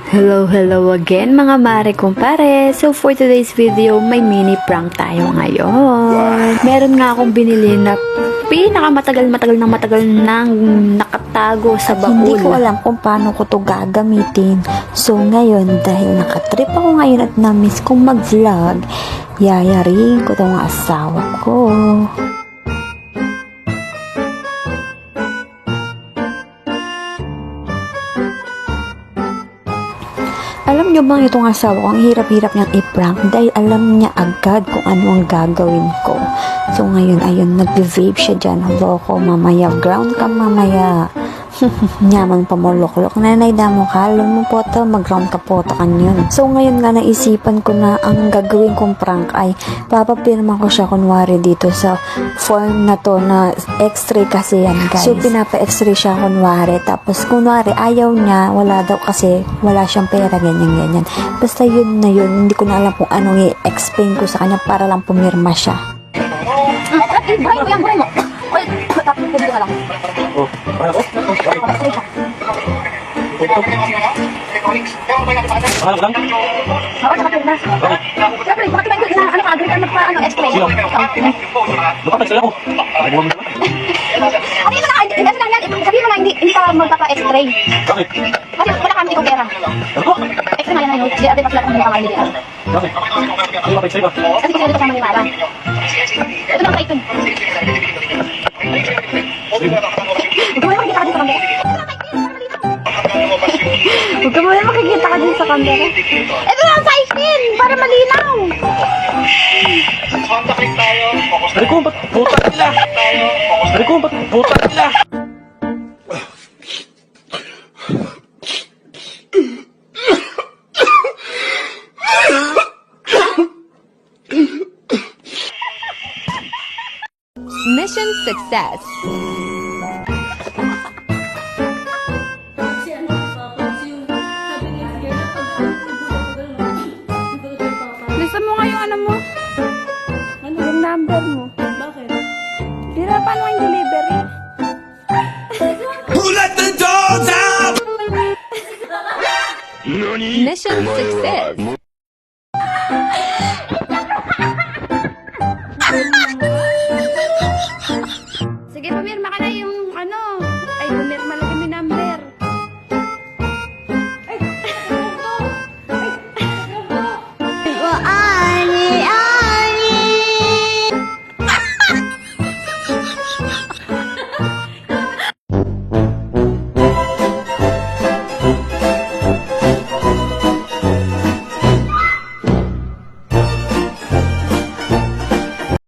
Hello again mga mare kumpare. So for today's video, may mini prank tayo ngayon. Meron nga akong binili na pinakamatagal nang nakatago sa baul. Hindi ko alam kung paano ko to gagamitin. So ngayon, dahil nakatrip ako ngayon at na-miss kong mag-vlog, yayaring ko tong asawa ko. Alam nyo bang itong asawa ko, ang hirap-hirap niyang i-prank dahil alam niya agad kung ano ang gagawin ko. So ngayon, ayun, nag-vape siya dyan. Loko, mamaya, ground ka mamaya. Nyaman pa mo, lok-lok. Nanay damo ka, alam mo po ito, mag-ground ka po, takan yun. So ngayon nga, naisipan ko na ang gagawin kong prank ay papapirma ko siya kunwari dito sa form na to na x-ray kasi yan, guys. So pinapa-x-ray siya kunwari, tapos kunwari ayaw niya, wala daw kasi wala siyang pera, ganyan. Basta yun na yun, hindi ko na alam kung anong i-explain ko sa kanya para lang pumirma siya. Buhay mo. Tapos pwede ka lang. Sabihin mo na hindi ka magpapa-x-ray. Kasi wala kami ikaw pera. X-ray na yan. Hindi ate pasla kung hindi ka mali dito. Kasi kasi dito kasama ni Mara. Ito lang kaitun. Huwag ka muna makikita ka din sa camera. Ito lang sa iPhone para malinaw. Dari ko, ba't puta nila? Dari ko, ba't puta nila? Mission success. Lista mo nga yung ano mo. Ano? Yung number mo. Bakit? Hirapan mo yung delivery. Who let the dogs out? Mission success.